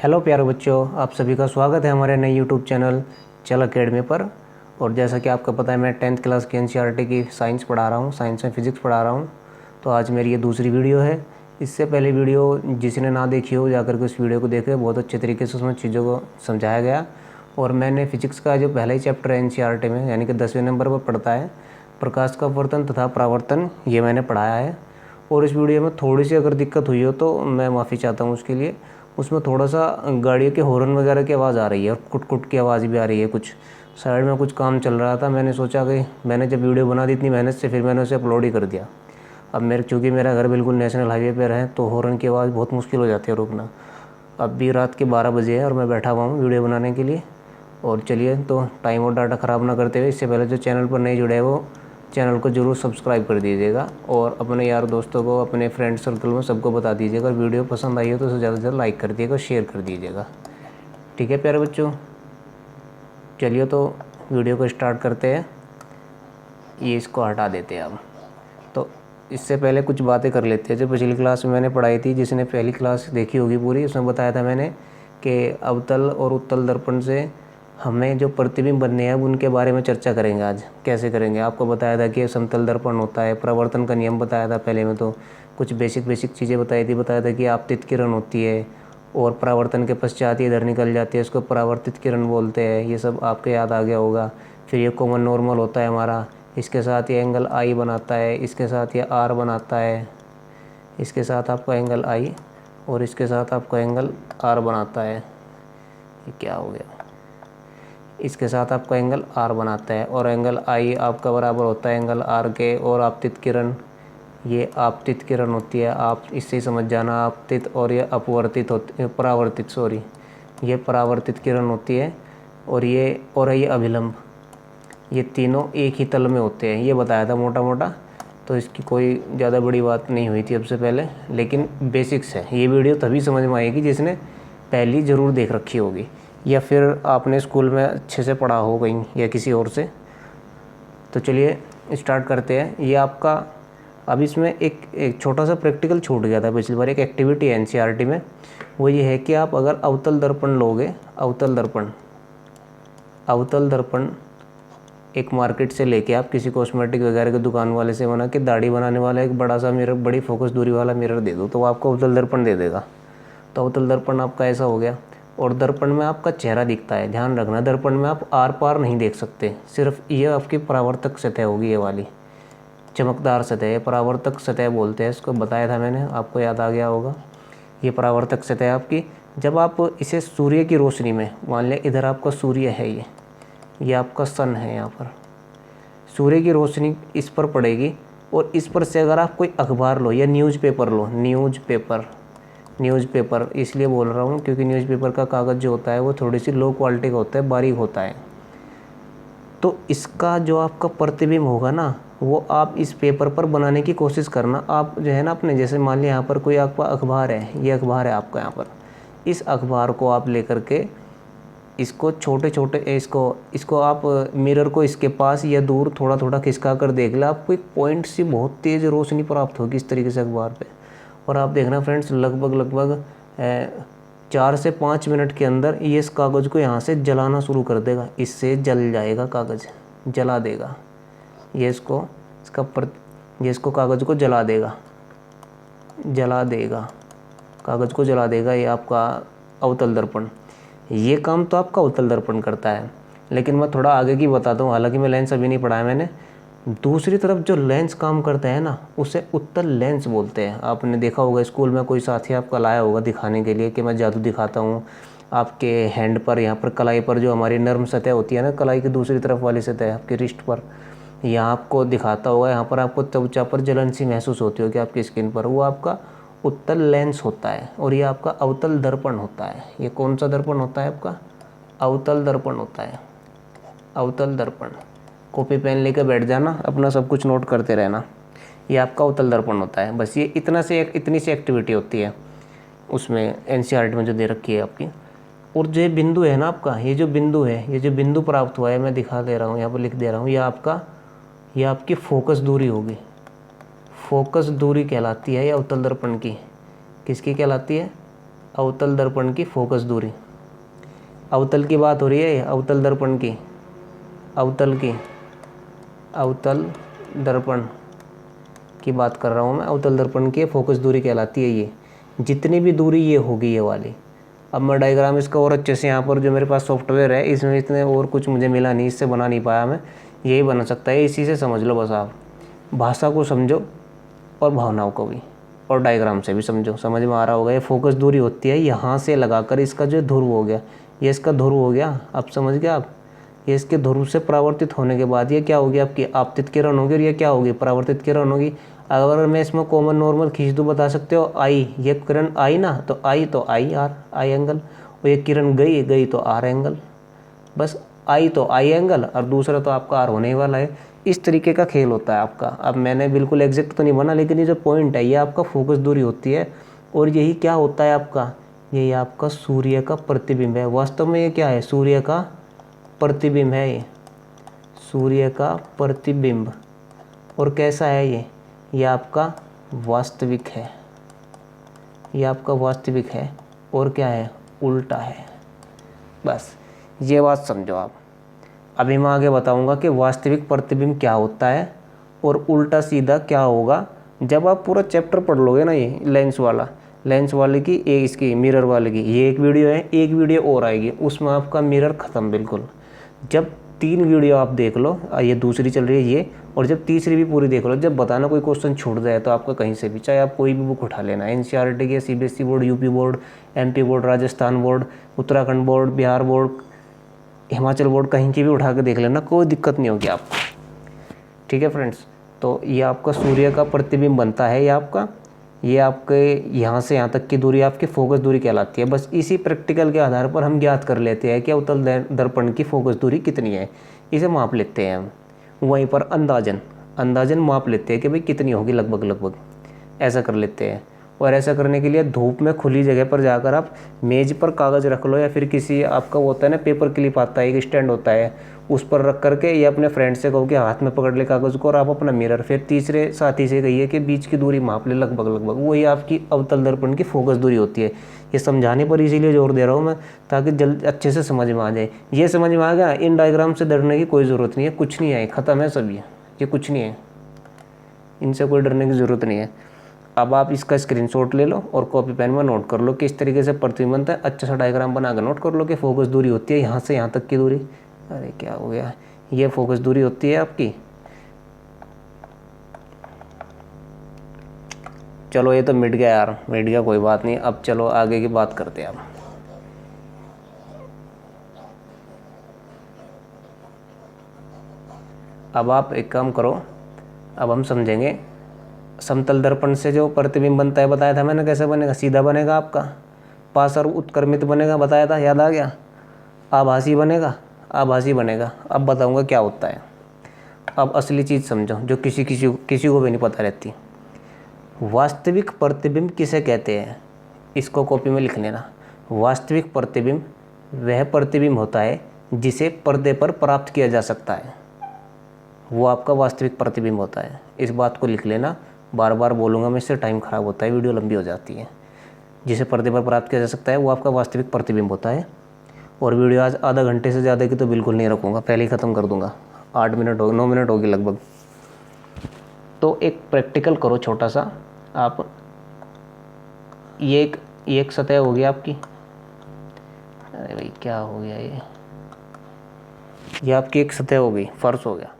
Hello प्यारे बच्चों, आप सभी का स्वागत है हमारे नए यूट्यूब चैनल चल अकेडमी पर। और जैसा कि आपको पता है, मैं 10th क्लास की एनसीईआरटी की साइंस पढ़ा रहा हूँ, साइंस में फ़िज़िक्स पढ़ा रहा हूँ। तो आज मेरी ये दूसरी वीडियो है। इससे पहले वीडियो जिसने ना देखी हो जाकर के उस वीडियो को देखे, बहुत अच्छे तरीके से उसमें चीज़ों को समझाया गया। और मैंने फ़िज़िक्स का जो पहला ही चैप्टर है एनसीईआरटी में, यानी कि 10वें नंबर पर पढ़ता है, प्रकाश का अपवर्तन तथा परावर्तन, ये मैंने पढ़ाया है। और इस वीडियो में थोड़ी सी अगर दिक्कत हुई हो तो मैं माफ़ी चाहता हूँ उसके लिए। उसमें थोड़ा सा गाड़ियों के हॉर्न वगैरह की आवाज़ आ रही है और कुट कुट की आवाज़ भी आ रही है। कुछ साइड में कुछ काम चल रहा था, मैंने सोचा कि मैंने जब वीडियो बना दी इतनी मेहनत से, फिर मैंने उसे अपलोड ही कर दिया। अब चूँकि मेरा घर बिल्कुल नेशनल हाईवे पर है तो हॉर्न की आवाज़ बहुत मुश्किल हो जाती है रोकना। अब भी रात के 12 बजे है और मैं बैठा हुआ हूँ वीडियो बनाने के लिए। और चलिए, तो टाइम और डाटा ख़राब ना करते हुए, इससे पहले जो चैनल पर नहीं जुड़े वो चैनल को ज़रूर सब्सक्राइब कर दीजिएगा और अपने यार दोस्तों को, अपने फ्रेंड सर्कल में सबको बता दीजिएगा। और वीडियो पसंद आई हो तो ज़्यादा से ज़्यादा लाइक कर दीजिएगा, शेयर कर दीजिएगा। ठीक है प्यारे बच्चों, चलिए तो वीडियो को स्टार्ट करते हैं। ये इसको हटा देते हैं अब। तो इससे पहले कुछ बातें कर लेते हैं जो पिछली क्लास में मैंने पढ़ाई थी। जिसने पहली क्लास देखी होगी पूरी, उसमें बताया था मैंने कि अवतल और उत्तल दर्पण से हमें जो प्रतिबिंब बनने हैं उनके बारे में चर्चा करेंगे। आज कैसे करेंगे आपको बताया था कि समतल दर्पण होता है, परावर्तन का नियम बताया था पहले में। तो कुछ बेसिक चीज़ें बताई थी। बताया था कि आपतित किरण होती है और परावर्तन के पश्चात ये इधर निकल जाती है, इसको परावर्तित किरण बोलते हैं। ये सब आपके याद आ गया होगा। फिर ये कॉमन नॉर्मल होता है हमारा, इसके साथ ये एंगल आई बनाता है, इसके साथ ये आर बनाता है, इसके साथ आपका एंगल आई और इसके साथ आपका एंगल आर बनाता है। ये क्या हो गया, इसके साथ आपका एंगल आर बनाता है और एंगल आई आपका बराबर होता है एंगल आर के। और आपतित किरण, ये आपतित किरण होती है, आप इससे समझ जाना। आपतित और ये अपवर्तित होती, परावर्तित सॉरी, ये परावर्तित किरण होती है। और ये अभिलंब, ये तीनों एक ही तल में होते हैं। ये बताया था मोटा मोटा, तो इसकी कोई ज़्यादा बड़ी बात नहीं हुई थी अब से पहले, लेकिन बेसिक्स है। ये वीडियो तभी समझ में आएगी जिसने पहली ज़रूर देख रखी होगी, या फिर आपने स्कूल में अच्छे से पढ़ा हो कहीं या किसी और से। तो चलिए स्टार्ट करते हैं। ये आपका अब इसमें एक छोटा सा प्रैक्टिकल छूट गया था पिछली बार, एक एक्टिविटी है एनसीईआरटी में। वो ये है कि आप अगर अवतल दर्पण लोगे, अवतल दर्पण एक मार्केट से लेके आप किसी कॉस्मेटिक वगैरह की दुकान वाले से बना के, दाढ़ी बनाने वाला एक बड़ा सा मिरर, बड़ी फोकस दूरी वाला मिरर दे दो तो वो आपको अवतल दर्पण दे देगा। तो अवतल दर्पण आपका ऐसा हो गया। और दर्पण में आपका चेहरा दिखता है, ध्यान रखना। दर्पण में आप आर पार नहीं देख सकते, सिर्फ ये आपकी परावर्तक सतह होगी, ये वाली चमकदार सतह, ये परावर्तक सतह बोलते हैं इसको। बताया था मैंने, आपको याद आ गया होगा। ये परावर्तक सतह आपकी, जब आप इसे सूर्य की रोशनी में, मान लिया इधर आपका सूर्य है, ये आपका सन है, यहाँ पर सूर्य की रोशनी इस पर पड़ेगी और इस पर से अगर आप कोई अखबार लो या न्यूज़पेपर लो, न्यूज़पेपर इसलिए बोल रहा हूँ क्योंकि न्यूज़पेपर का कागज़ जो होता है वो थोड़ी सी लो क्वालिटी का होता है, बारीक होता है। तो इसका जो आपका प्रतिबिंब होगा ना, वो आप इस पेपर पर बनाने की कोशिश करना। आप जो है ना, अपने जैसे मान लिया यहाँ पर कोई आपका अखबार है, ये अखबार है आपका यहाँ पर, इस अखबार को आप लेकर के इसको छोटे छोटे, इसको आप मिरर को इसके पास या दूर थोड़ा थोड़ा खिसका कर देख ले, आपको एक पॉइंट सी बहुत तेज़ रोशनी प्राप्त होगी इस तरीके से अखबार पे। और आप देखना फ्रेंड्स, लगभग 4 से 5 मिनट के अंदर ये इस कागज़ को यहाँ से जलाना शुरू कर देगा। इससे जल जाएगा कागज़, जला देगा ये इसको, ये इसको कागज़ को जला देगा, कागज़ को जला देगा। ये आपका अवतल दर्पण, ये काम तो आपका अवतल दर्पण करता है। लेकिन मैं थोड़ा आगे की बताता हूँ, हालांकि मैं लेंस अभी नहीं पढ़ाया मैंने। दूसरी तरफ जो लेंस काम करता है ना, उसे उत्तल लेंस बोलते हैं। आपने देखा होगा स्कूल में कोई साथी आपका लाया होगा दिखाने के लिए कि मैं जादू दिखाता हूँ। आपके हैंड पर, यहाँ पर कलाई पर जो हमारी नर्म सतह होती है ना, कलाई की दूसरी तरफ वाली सतह आपकी रिस्ट पर, यहाँ आपको दिखाता होगा। यहाँ पर आपको त्वचा पर जलन सी महसूस होती होगी आपकी स्किन पर, वो आपका उत्तल लेंस होता है। और ये आपका अवतल दर्पण होता है। ये कौन सा दर्पण होता है आपका? अवतल दर्पण होता है, अवतल दर्पण। कॉपी पेन लेकर बैठ जाना, अपना सब कुछ नोट करते रहना। ये आपका अवतल दर्पण होता है। बस ये इतनी सी एक्टिविटी होती है उसमें एनसीईआरटी में जो दे रखी है आपकी। और जो बिंदु है ना आपका, ये जो बिंदु प्राप्त हुआ है, मैं दिखा दे रहा हूँ, यहाँ पर लिख दे रहा हूँ। ये आपकी फोकस दूरी होगी, फोकस दूरी कहलाती है ये अवतल दर्पण की। किसकी कहलाती है? अवतल दर्पण की फोकस दूरी, अवतल की बात हो रही है, अवतल दर्पण की, अवतल दर्पण की बात कर रहा हूँ मैं। अवतल दर्पण की फोकस दूरी कहलाती है ये, जितनी भी दूरी ये होगी ये वाली। अब मैं डायग्राम इसका और अच्छे से, यहाँ पर जो मेरे पास सॉफ्टवेयर है इसमें इतने और कुछ मुझे मिला नहीं, इससे बना नहीं पाया मैं, यही बना सकता है, इसी से समझ लो बस आप। भाषा को समझो और भावनाओं को भी, और डायग्राम से भी समझो, समझ में आ रहा होगा। ये फोकस दूरी होती है यहाँ से लगाकर, इसका जो ध्रुव हो गया, ये इसका ध्रुव हो गया, अब समझ गए आप। ये इसके ध्रुव से परावर्तित होने के बाद ये क्या होगी, आपकी आपतित किरण होगी, और ये क्या होगी, परावर्तित किरण होगी। अगर मैं इसमें कॉमन नॉर्मल खींच दूँ, बता सकते हो आई, ये किरण आई ना, तो आई आर, आई एंगल, और ये किरण गई तो आर एंगल। बस आई तो आई एंगल, और दूसरा तो आपका आर होने ही वाला है। इस तरीके का खेल होता है आपका। अब मैंने बिल्कुल एग्जैक्ट तो नहीं बना, लेकिन ये जो पॉइंट है ये आपका फोकस दूरी होती है। और यही क्या होता है आपका, यही आपका सूर्य का प्रतिबिंब है। वास्तव में ये क्या है, सूर्य का प्रतिबिंब है, ये सूर्य का प्रतिबिंब। और कैसा है ये आपका वास्तविक है, ये आपका वास्तविक है, और क्या है, उल्टा है। बस ये बात समझो आप। अभी मैं आगे बताऊंगा कि वास्तविक प्रतिबिंब क्या होता है और उल्टा सीधा क्या होगा। जब आप पूरा चैप्टर पढ़ लोगे ना, ये लेंस वाले की, ये इसकी मिरर वाले की, ये एक वीडियो है, एक वीडियो और आएगी उसमें आपका मिरर ख़त्म बिल्कुल। जब 3 वीडियो आप देख लो, ये दूसरी चल रही है ये, और जब तीसरी भी पूरी देख लो, जब बताना कोई क्वेश्चन छूट जाए तो आपका कहीं से भी, चाहे आप कोई भी बुक उठा लेना, एनसीईआरटी की, CBSE board, UP board, MP board, Rajasthan board, Uttarakhand board, Bihar board, Himachal board, कहीं की भी उठा के देख लेना, कोई दिक्कत नहीं होगी आपको। ठीक है फ्रेंड्स, तो ये आपका सूर्य का प्रतिबिंब बनता है, ये आपके यहाँ से यहाँ तक की दूरी आपकी फोकस दूरी कहलाती है। बस इसी प्रैक्टिकल के आधार पर हम ज्ञात कर लेते हैं कि अवतल दर्पण की फोकस दूरी कितनी है, इसे माप लेते हैं हम। वहीं पर अंदाजन माप लेते हैं कि भाई कितनी होगी, लगभग ऐसा कर लेते हैं। और ऐसा करने के लिए धूप में खुली जगह पर जाकर आप मेज़ पर कागज़ रख लो, या फिर किसी आपका वो होता है ना पेपर क्लिप आता है, एक स्टैंड होता है, उस पर रख करके, या अपने फ्रेंड से कहो कि हाथ में पकड़ ले कागज़ को, और आप अपना मिरर, फिर तीसरे साथी से कहिए कि बीच की दूरी माप ले, लगभग वही आपकी अवतल दर्पण की फोकस दूरी होती है। ये समझाने पर इसीलिए जोर दे रहा हूँ मैं, ताकि जल्द अच्छे से समझ में आ जाए। ये समझ में आ गया, इन डायग्राम से डरने की कोई ज़रूरत नहीं है, कुछ नहीं है, ख़त्म है सब, ये कुछ नहीं है, इनसे कोई डरने की ज़रूरत नहीं है। अब आप इसका स्क्रीनशॉट ले लो और कॉपी पेन में नोट कर लो कि इस तरीके से प्रतिबिंब बनता है। अच्छा सा डायग्राम बना कर नोट कर लो कि फोकस दूरी होती है यहाँ से यहाँ तक की दूरी। अरे क्या हो गया, ये फोकस दूरी होती है आपकी। चलो ये तो मिट गया यार, मिट गया, कोई बात नहीं। अब चलो आगे की बात करते हैं। अब आप एक काम करो, अब हम समझेंगे समतल दर्पण से जो प्रतिबिंब बनता है, बताया था मैंने कैसे बनेगा। सीधा बनेगा आपका, पास और उत्क्रमित बनेगा, बताया था, याद आ गया। आभासी बनेगा। अब बताऊंगा क्या होता है। अब असली चीज़ समझो जो किसी को भी नहीं पता रहती। वास्तविक प्रतिबिंब किसे कहते हैं, इसको कॉपी में लिख लेना। वास्तविक प्रतिबिंब वह प्रतिबिंब होता है जिसे पर्दे पर प्राप्त किया जा सकता है, वो आपका वास्तविक प्रतिबिंब होता है। इस बात को लिख लेना, बार बार बोलूँगा मैं, इससे टाइम ख़राब होता है, वीडियो लंबी हो जाती है। जिसे पर्दे पर प्राप्त किया जा सकता है वो आपका वास्तविक प्रतिबिंब होता है। और वीडियो आज आधा घंटे से ज़्यादा की तो बिल्कुल नहीं रखूँगा, पहले ही ख़त्म कर दूँगा। 9 मिनट होगी लगभग। तो एक प्रैक्टिकल करो छोटा सा आप। ये एक सतह होगी आपकी। अरे भाई क्या हो गया, ये आपकी एक सतह हो गई, फर्श हो गया।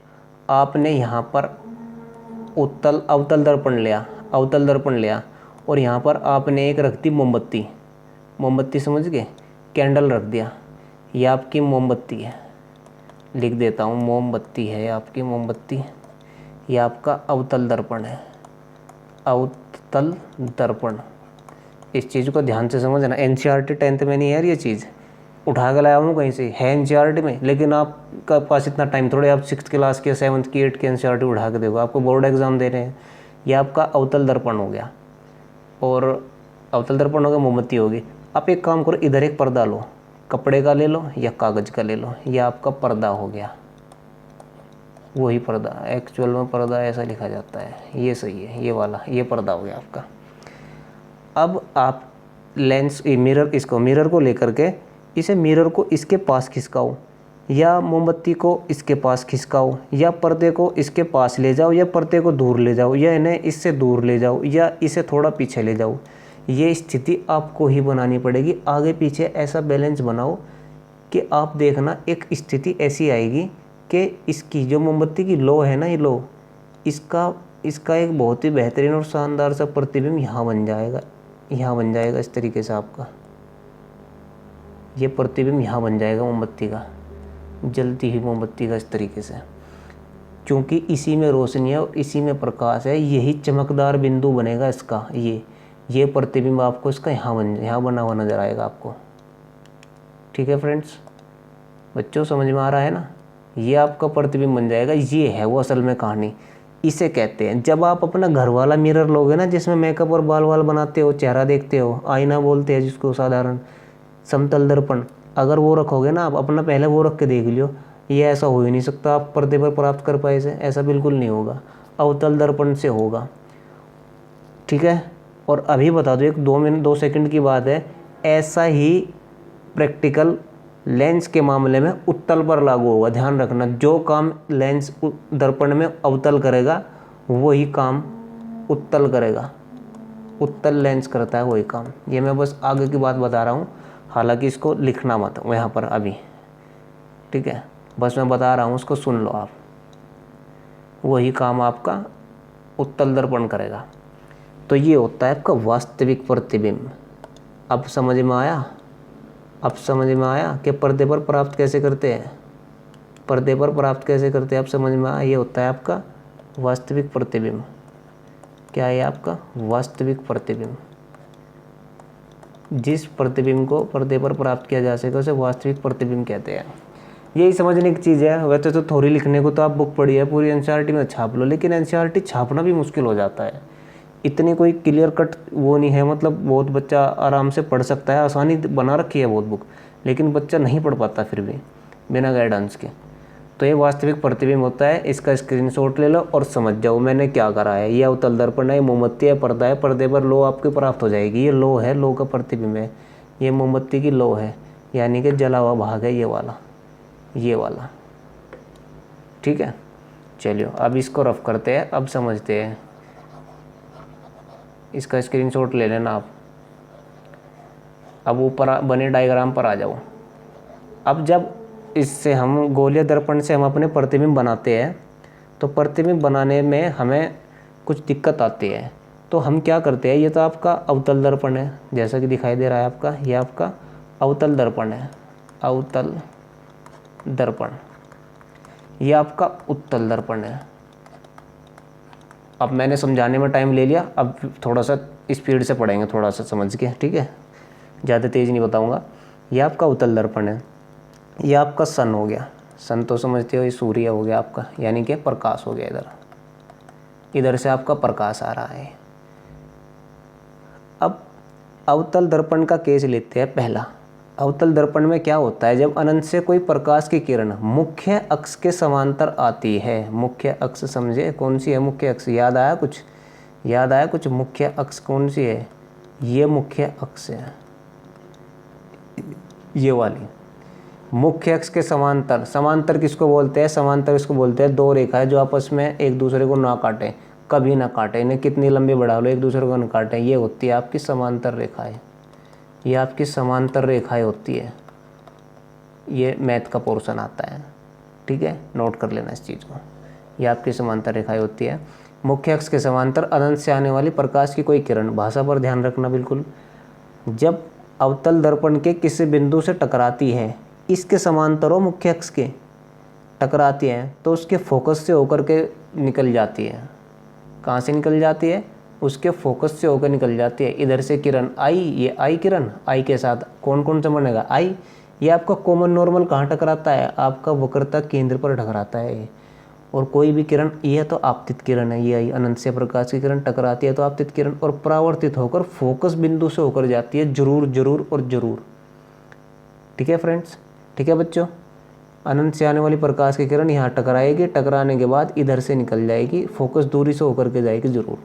आपने यहाँ पर अवतल दर्पण लिया, और यहाँ पर आपने एक रख दी मोमबत्ती, समझ गए, कैंडल रख दिया। ये आपकी मोमबत्ती है, लिख देता हूँ, मोमबत्ती है आपकी मोमबत्ती। ये आपका अवतल दर्पण है, अवतल दर्पण। इस चीज़ को ध्यान से समझना। एनसीईआरटी 10th में नहीं है ये चीज़, उठा के लाया हूँ कहीं से, है एनसीईआरटी में, लेकिन आपका पास इतना टाइम थोड़े, आप 6th क्लास के 7th की 8th की एनसीईआरटी उठा के देखो, आपको बोर्ड एग्जाम दे रहे हैं। ये आपका अवतल दर्पण हो गया, और अवतल दर्पण हो गया, मोमबत्ती होगी। आप एक काम करो, इधर एक पर्दा लो, कपड़े का ले लो या कागज़ का ले लो, ये आपका पर्दा हो गया। वही पर्दा, एक्चुअल में पर्दा ऐसा लिखा जाता है, ये सही है, ये वाला, ये पर्दा हो गया आपका। अब आप लेंस मिरर को लेकर के इसे मिरर को इसके पास खिसकाओ, या मोमबत्ती को इसके पास खिसकाओ, या पर्दे को इसके पास ले जाओ, या पर्दे को दूर ले जाओ, या इन्हें इससे दूर ले जाओ, या इसे थोड़ा पीछे ले जाओ। ये स्थिति आपको ही बनानी पड़ेगी। आगे पीछे ऐसा बैलेंस बनाओ कि आप देखना एक स्थिति ऐसी आएगी कि इसकी जो मोमबत्ती की लो है ना, ये लो, इसका एक बहुत ही बेहतरीन और शानदार सा प्रतिबिंब यहाँ बन जाएगा इस तरीके से। आपका ये प्रतिबिंब यहाँ बन जाएगा मोमबत्ती का, जलती हुई मोमबत्ती का इस तरीके से, क्योंकि इसी में रोशनी है और इसी में प्रकाश है। यही चमकदार बिंदु बनेगा इसका। ये प्रतिबिंब आपको इसका यहाँ बना हुआ नज़र आएगा आपको। ठीक है फ्रेंड्स, बच्चों समझ में आ रहा है ना? ये आपका प्रतिबिंब बन जाएगा। ये है वो असल में कहानी। इसे कहते हैं, जब आप अपना घर वाला मिरर लोगे ना, जिसमें मेकअप और बाल वाल बनाते हो, चेहरा देखते हो, आईना बोलते हैं जिसको, साधारण समतल दर्पण, अगर वो रखोगे ना आप अपना, पहले वो रख के देख लियो। ये ऐसा हो ही नहीं सकता आप पर्दे पर प्राप्त कर पाए इसे, ऐसा बिल्कुल नहीं होगा। अवतल दर्पण से होगा। ठीक है, और अभी बता दो, एक 2 सेकंड की बात है, ऐसा ही प्रैक्टिकल लेंस के मामले में उत्तल पर लागू होगा। ध्यान रखना, जो काम लेंस दर्पण में अवतल करेगा वही काम उत्तल करेगा। उत्तल लेंस करता है वही काम। ये मैं बस आगे की बात बता रहा हूँ, हालांकि इसको लिखना मत यहाँ पर अभी। ठीक है, बस मैं बता रहा हूँ, उसको सुन लो आप। वही काम आपका उत्तल दर्पण करेगा। तो ये होता है आपका वास्तविक प्रतिबिंब। अब समझ में आया? कि पर्दे पर प्राप्त कैसे करते हैं, आप समझ में आया? ये होता है आपका वास्तविक प्रतिबिंब। क्या है आपका वास्तविक प्रतिबिंब? जिस प्रतिबिंब को पर्दे पर प्राप्त किया जा सके उसे वास्तविक प्रतिबिंब कहते हैं। यही समझने की चीज़ है। वैसे तो थोड़ी लिखने को तो आप बुक पढ़ी है, पूरी एनसीईआरटी में छाप लो, लेकिन एनसीईआरटी छापना भी मुश्किल हो जाता है। इतनी कोई क्लियर कट वो नहीं है, मतलब बहुत बच्चा आराम से पढ़ सकता है, आसानी बना रखी है बहुत बुक, लेकिन बच्चा नहीं पढ़ पाता फिर भी बिना गाइडेंस के। तो ये वास्तविक प्रतिबिंब होता है। इसका स्क्रीनशॉट ले लो और समझ जाओ मैंने क्या करा है। ये अवतल दर्पण है, मोमबत्ती है, पर्दा है, पर्दे पर लो आपको प्राप्त हो जाएगी। ये लो है, लो का प्रतिबिंब है। ये मोमबत्ती की लो है, यानी कि जला हुआ भाग है ये वाला। ठीक है, चलिए अब इसको रफ करते हैं, अब समझते हैं। इसका स्क्रीनशॉट ले लेना आप। अब ऊपर बने डायग्राम पर आ जाओ। अब जब इससे हम गोलीय दर्पण से हम अपने प्रतिबिंब बनाते हैं, तो प्रतिबिंब बनाने में हमें कुछ दिक्कत आती है। तो हम क्या करते हैं, ये तो आपका अवतल दर्पण है, जैसा कि दिखाई दे रहा है आपका, ये आपका अवतल दर्पण है, अवतल दर्पण। ये आपका उत्तल दर्पण है। अब मैंने समझाने में टाइम ले लिया, अब थोड़ा सा स्पीड से पढ़ेंगे, थोड़ा सा समझ के। ठीक है, ज़्यादा तेज़ नहीं बताऊंगा। ये आपका उत्तल दर्पण है। ये आपका सन हो गया, सन तो समझते हो, ये सूर्य हो गया आपका, यानी कि प्रकाश हो गया। इधर से आपका प्रकाश आ रहा है। अब अवतल दर्पण का केस लेते हैं पहला। अवतल दर्पण में क्या होता है, जब अनंत से कोई प्रकाश की किरण मुख्य अक्ष के समांतर आती है। मुख्य अक्ष समझे कौन सी है मुख्य अक्ष? याद आया कुछ? मुख्य अक्ष कौन सी है? ये मुख्य अक्ष है, ये वाली मुख्य अक्ष के समांतर। समांतर किसको बोलते हैं? समांतर इसको बोलते हैं दो रेखाएं जो आपस में एक दूसरे को ना काटें, कभी ना काटें, इन्हें कितनी लंबी बढ़ा लो एक दूसरे को ना काटें, ये होती है आपकी समांतर रेखाएं। ये आपकी समांतर रेखाएं होती है। ये मैथ का पोर्शन आता है, ठीक है, नोट कर लेना इस चीज़ को। ये आपकी समांतर रेखाएं होती है। मुख्य अक्ष के समांतर अनंत से आने वाली प्रकाश की कोई किरण, भाषा पर ध्यान रखना बिल्कुल, जब अवतल दर्पण के किसी बिंदु से टकराती है, इसके समांतर हो मुख्य अक्ष के, टकराती है, तो उसके फोकस से होकर के निकल जाती है। कहाँ से निकल जाती है? उसके फोकस से होकर निकल जाती है। इधर से किरण आई, ये आई किरण, आई के साथ कौन कौन सा बनेगा? आई। ये आपका कॉमन नॉर्मल कहाँ टकराता है? आपका वक्रता केंद्र पर टकराता है ये। और कोई भी किरण, ये तो आपतित किरण है, ये आई अनंत से प्रकाश की किरण टकराती है तो आपतित किरण, और परावर्तित होकर फोकस बिंदु से होकर जाती है जरूर जरूर और जरूर। ठीक है फ्रेंड्स, ठीक है बच्चों, अनंत से आने वाली प्रकाश की किरण यहाँ टकराएगी, टकराने के बाद इधर से निकल जाएगी, फोकस दूरी से होकर के जाएगी जरूर।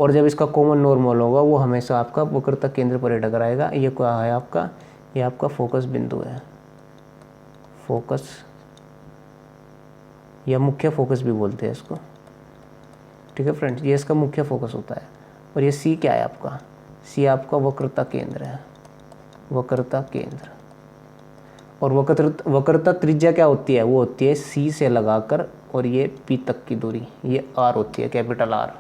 और जब इसका कॉमन नॉर्मल होगा वो हमेशा आपका वक्रता केंद्र पर ही टकराएगा। ये क्या है आपका, ये आपका फोकस बिंदु है, फोकस या मुख्य फोकस भी बोलते हैं इसको, ठीक है फ्रेंड्स। ये इसका मुख्य फोकस होता है। और ये सी क्या है आपका, सी आपका वक्रता केंद्र है, वक्रता केंद्र। और वक्रता त्रिज्या क्या होती है, वो होती है सी से लगाकर और ये पी तक की दूरी, ये आर होती है, कैपिटल आर।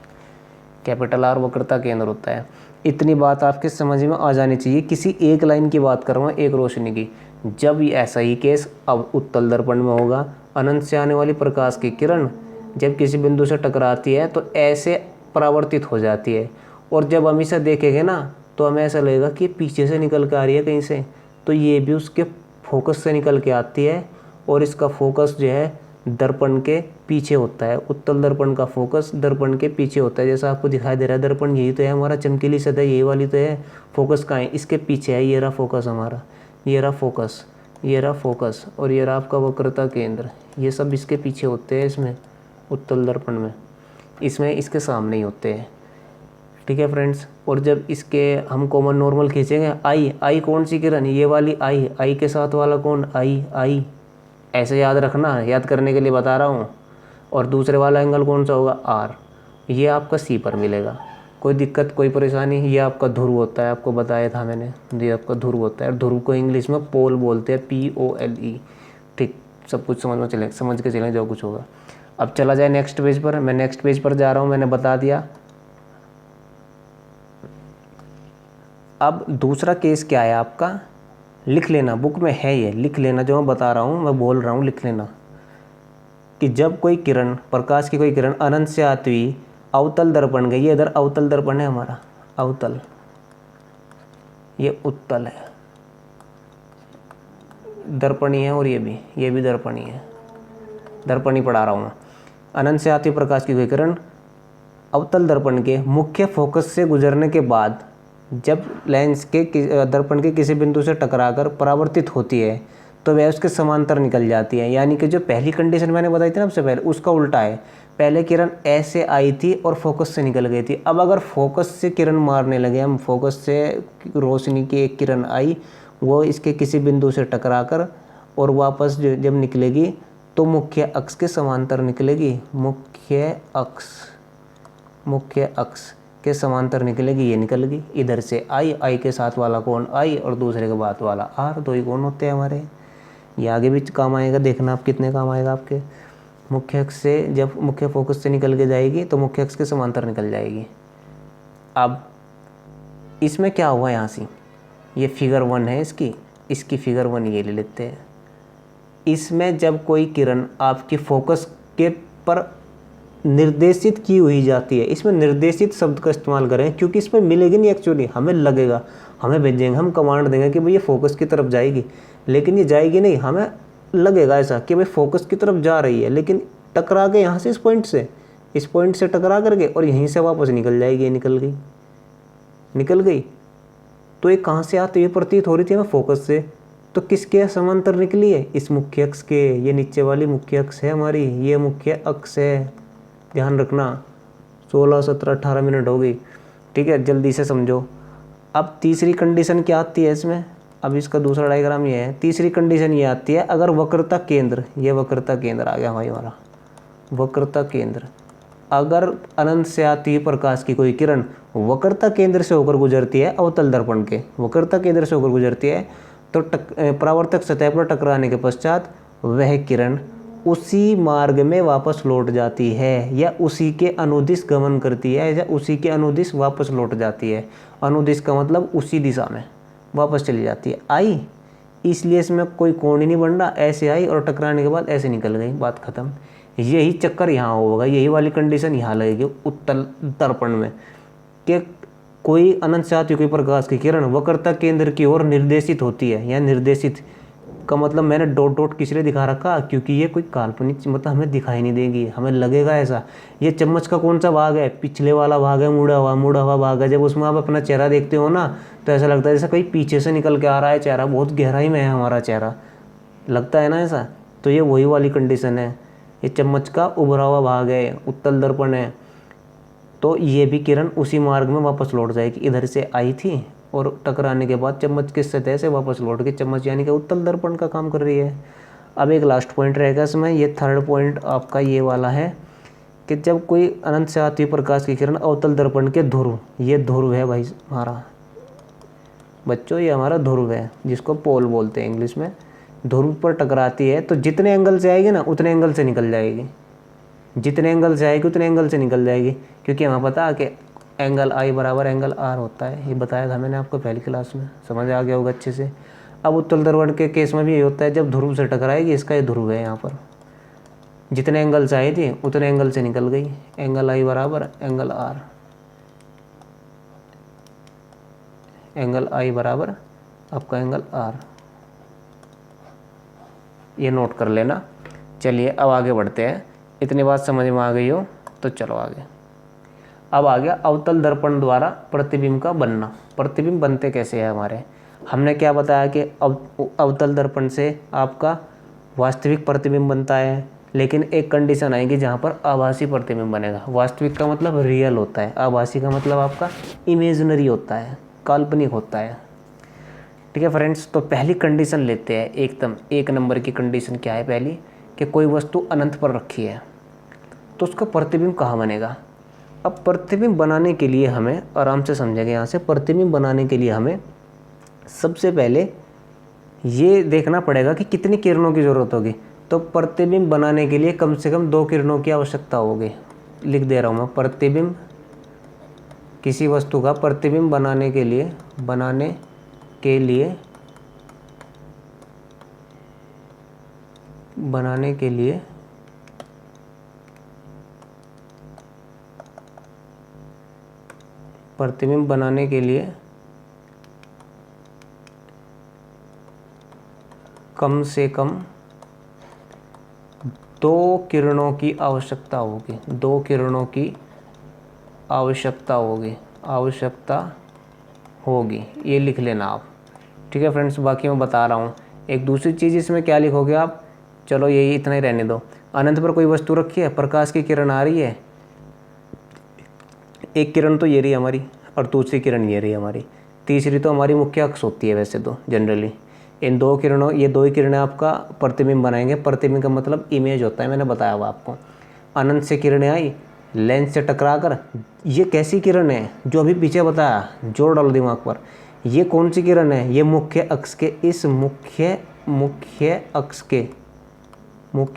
कैपिटल आर वक्रता केंद्र होता है। इतनी बात आपके समझ में आ जानी चाहिए। किसी एक लाइन की बात कर रहा हूँ, एक रोशनी की। जब ये ऐसा ही केस अब उत्तल दर्पण में होगा, अनंत से आने वाली प्रकाश की किरण जब किसी बिंदु से टकराती है तो ऐसे परावर्तित हो जाती है। और जब हम इसे देखेंगे ना तो हमें ऐसा लगेगा कि पीछे से निकल के आ रही है कहीं से, तो ये भी उसके फोकस से निकल के आती है। और इसका फोकस जो है दर्पण के पीछे होता है। उत्तल दर्पण का फोकस दर्पण के पीछे होता है। जैसा आपको दिखाई दे रहा है, दर्पण यही तो है हमारा, चमकीली सतह यही वाली तो है। फोकस कहाँ है, इसके पीछे है। ये रहा फोकस हमारा, ये रहा फोकस, ये रहा फोकस, और ये रहा आपका वक्रता केंद्र। ये सब इसके पीछे होते हैं इसमें, उत्तल दर्पण में। इसमें इसके सामने ही होते हैं, ठीक है फ्रेंड्स। और जब इसके हम कॉमन नॉर्मल खींचेंगे, आई कौन सी किरण, ये वाली आई के साथ वाला कौन, आई ऐसे याद रखना, याद करने के लिए बता रहा हूँ। और दूसरे वाला एंगल कौन सा होगा, आर। ये आपका सी पर मिलेगा। कोई दिक्कत, कोई परेशानी। ये आपका ध्रुव होता है, आपको बताया था मैंने, ये आपका ध्रुव होता है। ध्रुव को इंग्लिश में पोल बोलते हैं, POLE। ठीक, सब कुछ समझ के चलें जो कुछ होगा। अब चला जाए नेक्स्ट पेज पर। मैं नेक्स्ट पेज पर जा रहा हूँ, मैंने बता दिया। अब दूसरा केस क्या है आपका, लिख लेना, बुक में है ये, लिख लेना जो मैं बता रहा हूँ, मैं बोल रहा हूँ, लिख लेना। कि जब कोई किरण, प्रकाश की कोई किरण अनंत से आती हुई अवतल दर्पण गई, ये इधर अवतल दर्पण है हमारा, अवतल, ये उत्तल है, दर्पणी है। और ये भी दर्पणी है, दर्पणी पढ़ा रहा हूँ मैं। अनंत से आती हुई प्रकाश की कोई किरण अवतल दर्पण के मुख्य फोकस से गुजरने के बाद जब लेंस के दर्पण के किसी बिंदु से टकराकर परावर्तित होती है तो वह उसके समांतर निकल जाती है। यानी कि जो पहली कंडीशन मैंने बताई थी ना सबसे पहले, उसका उल्टा है। पहले किरण ऐसे आई थी और फोकस से निकल गई थी। अब अगर फोकस से किरण मारने लगे हम, फोकस से रोशनी की एक किरण आई, वो इसके किसी बिंदु से टकराकर और वापस जब निकलेगी तो मुख्य अक्ष के समांतर निकलेगी, मुख्य अक्ष के समांतर निकलेगी। ये निकल गई इधर से आई के साथ वाला कौन, आई, और दूसरे के बाद वाला आर। दो ही कौन होते हैं हमारे। ये आगे भी काम आएगा, देखना आप कितने काम आएगा आपके। मुख्य अक्ष से जब मुख्य फोकस से निकल के जाएगी तो मुख्य अक्ष के समांतर निकल जाएगी। अब इसमें क्या हुआ यहाँ से, ये फिगर 1 है इसकी फिगर 1 ये ले लेते हैं। इसमें जब कोई किरण आपकी फोकस के पर निर्देशित की हुई जाती है, इसमें निर्देशित शब्द का इस्तेमाल करें क्योंकि इसमें मिलेगी नहीं एक्चुअली, हमें लगेगा, हमें भेजेंगे, हम कमांड देंगे कि भाई ये फोकस की तरफ जाएगी, लेकिन ये जाएगी नहीं। हमें लगेगा ऐसा कि भाई फोकस की तरफ जा रही है, लेकिन टकरा के यहाँ से इस पॉइंट से टकरा करके और यहीं से वापस निकल जाएगी। निकल गई तो ये कहाँ से आती हुई प्रतीत हो रही थी हमें, फोकस से। तो किसके समांतर निकली है, इस मुख्य अक्ष के। ये नीचे वाली मुख्य अक्ष है हमारी, ये मुख्य अक्ष है, ध्यान रखना। 16, 17, 18 मिनट हो गई, ठीक है, जल्दी से समझो। अब तीसरी कंडीशन क्या आती है इसमें, अब इसका दूसरा डायग्राम ये है। तीसरी कंडीशन ये आती है, अगर वक्रता केंद्र, ये वक्रता केंद्र आ गया भाई हमारा, वक्रता केंद्र, अगर अनंत से आती है प्रकाश की कोई किरण वक्रता केंद्र से होकर गुजरती है, अवतल दर्पण के वक्रता केंद्र से होकर गुजरती है, तो परावर्तक सतह पर टकराने के पश्चात वह किरण उसी मार्ग में वापस लौट जाती है, या उसी के अनुदिश गमन करती है, या उसी के अनुदिश वापस लौट जाती है। अनुदिश का मतलब उसी दिशा में वापस चली जाती है। आई, इसलिए इसमें कोई कोण ही नहीं बन रहा, ऐसे आई और टकराने के बाद ऐसे निकल गई, बात खत्म। यही चक्कर यहाँ होगा, यही वाली कंडीशन यहाँ लगेगी उत्तल दर्पण में, कि कोई अनंत से आती कोई प्रकाश की किरण वक्रता केंद्र की ओर निर्देशित होती है। या निर्देशित का मतलब मैंने डॉट डॉट किस लिए दिखा रखा, क्योंकि ये कोई काल्पनिक मतलब हमें दिखाई नहीं देगी, हमें लगेगा ऐसा। ये चम्मच का कौन सा भाग है, पिछले वाला भाग है, मुड़ा हुआ भाग है। जब उसमें आप अपना चेहरा देखते हो ना तो ऐसा लगता है जैसे कहीं पीछे से निकल के आ रहा है चेहरा, बहुत गहराई में है हमारा चेहरा, लगता है ना ऐसा। तो ये वही वाली कंडीशन है, ये चम्मच का उभरा हुआ भाग है, उत्तल दर्पण है। तो ये भी किरण उसी मार्ग में वापस लौट जाएगी। इधर से आई थी और टकराने के बाद चम्मच की सतह से वापस लौट के चम्मच यानी कि उत्तल दर्पण का काम कर रही है। अब एक लास्ट पॉइंट रहेगा इसमें, ये थर्ड पॉइंट आपका ये वाला है कि जब कोई अनंत से आती हुई प्रकाश की किरण अवतल दर्पण के ध्रुव, ये ध्रुव है भाई हमारा बच्चों, ये हमारा ध्रुव है जिसको पोल बोलते हैं इंग्लिश में। ध्रुव पर टकराती है तो जितने एंगल से आएगी ना उतने एंगल से निकल जाएगी, जितने एंगल से आएगी उतने एंगल से निकल जाएगी, क्योंकि हमें पता है कि एंगल आई बराबर एंगल आर होता है। ये बताया था मैंने आपको पहली क्लास में, समझ आ गया होगा अच्छे से। अब उत्तल दर्पण के केस में भी ये होता है, जब ध्रुव से टकराएगी, इसका ये ध्रुव है यहाँ पर, जितने एंगल से आई थी उतने एंगल से निकल गई। एंगल आई बराबर एंगल आर, एंगल आई बराबर आपका एंगल आर, ये नोट कर लेना। चलिए अब आगे बढ़ते हैं, इतनी बात समझ में आ गई हो तो चलो आगे। अब आ गया अवतल दर्पण द्वारा प्रतिबिंब का बनना। प्रतिबिंब बनते कैसे हैं हमारे, हमने क्या बताया कि अवतल दर्पण से आपका वास्तविक प्रतिबिंब बनता है, लेकिन एक कंडीशन आएगी जहाँ पर आभासी प्रतिबिंब बनेगा। वास्तविक का मतलब रियल होता है, आभासी का मतलब आपका इमेजिनरी होता है, काल्पनिक होता है। ठीक है फ्रेंड्स, तो पहली कंडीशन लेते हैं, एकदम 1 नंबर की कंडीशन क्या है पहली, कि कोई वस्तु अनंत पर रखी है तो उसका प्रतिबिंब कहाँ बनेगा। अब प्रतिबिंब बनाने के लिए हमें आराम से समझेंगे यहाँ से, प्रतिबिंब बनाने के लिए हमें सबसे पहले ये देखना पड़ेगा कि कितनी किरणों की ज़रूरत होगी। तो प्रतिबिंब बनाने के लिए कम से कम 2 किरणों की आवश्यकता होगी। लिख दे रहा हूँ मैं, प्रतिबिंब, किसी वस्तु का प्रतिबिंब बनाने के लिए प्रतिबिंब बनाने के लिए कम से कम 2 किरणों की आवश्यकता होगी। 2 किरणों की आवश्यकता होगी, ये लिख लेना आप। ठीक है फ्रेंड्स, बाकी मैं बता रहा हूँ। एक दूसरी चीज़ इसमें क्या लिखोगे आप, चलो यही इतना ही रहने दो। अनंत पर कोई वस्तु रखी है, प्रकाश की किरण आ रही है, एक किरण तो ये रही हमारी और दूसरी किरण ये रही हमारी, तीसरी तो हमारी मुख्य अक्ष होती है वैसे तो जनरली। इन 2 किरणों, ये 2 ही किरणें आपका प्रतिबिंब बनाएंगे। प्रतिबिंब का मतलब इमेज होता है, मैंने बताया हुआ आपको। अनंत से किरणें आई, लेंस से टकरा कर, ये कैसी किरण है जो अभी पीछे बताया, जोर डालो दिमाग पर, ये कौन सी किरण है, ये मुख्य अक्ष के, इस मुख्य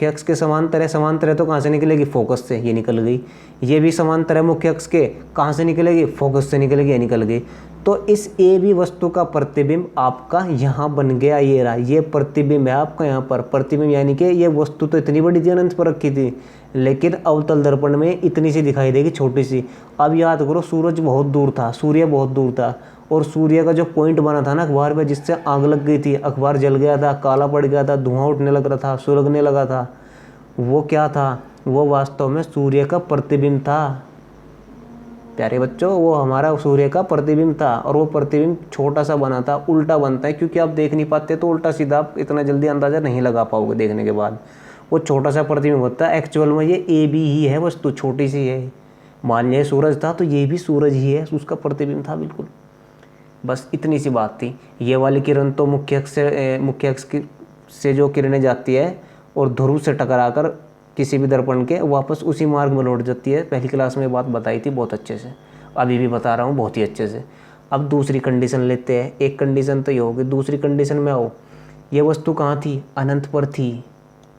अक्ष के समांतर है। समांतर है तो कहाँ से निकलेगी, फोकस से, ये निकल गई। ये भी समांतर है मुख्य अक्ष के, कहाँ से निकलेगी, फोकस से निकलेगी, ये निकल गई। तो इस ए बी वस्तु का प्रतिबिंब आपका यहाँ बन गया, ये रहा, ये प्रतिबिंब है आपका यहाँ पर। प्रतिबिंब यानी कि ये वस्तु तो इतनी बड़ी थी, अनंत पर रखी थी, लेकिन अवतल दर्पण में इतनी सी दिखाई देगी, छोटी सी। अब याद करो, सूरज बहुत दूर था, सूर्य बहुत दूर था, और सूर्य का जो पॉइंट बना था ना अखबार पे, जिससे आग लग गई थी, अखबार जल गया था, काला पड़ गया था, धुआं उठने लग रहा था, सुलगने लगा था, वो क्या था, वो वास्तव में सूर्य का प्रतिबिंब था। प्यारे बच्चों, वो हमारा सूर्य का प्रतिबिंब था, और वो प्रतिबिंब छोटा सा बना था, उल्टा बनता है, क्योंकि आप देख नहीं पाते तो उल्टा सीधा आप इतना जल्दी अंदाज़ा नहीं लगा पाओगे देखने के बाद। वो छोटा सा प्रतिबिंब होता है, एक्चुअल में ये ए बी ही है, वस्तु छोटी सी है। मान लिया सूरज था तो ये भी सूरज ही है, उसका प्रतिबिंब था बिल्कुल। बस इतनी सी बात थी। ये वाली किरण तो मुख्य अक्ष से जो किरणें जाती है और ध्रुव से टकराकर किसी भी दर्पण के वापस उसी मार्ग में लौट जाती है। पहली क्लास में बात बताई थी बहुत अच्छे से, अभी भी बता रहा हूँ बहुत ही अच्छे से। अब दूसरी कंडीशन लेते हैं। एक कंडीशन तो ये होगी, दूसरी कंडीशन में आओ, ये वस्तु कहाँ थी, अनंत पर थी।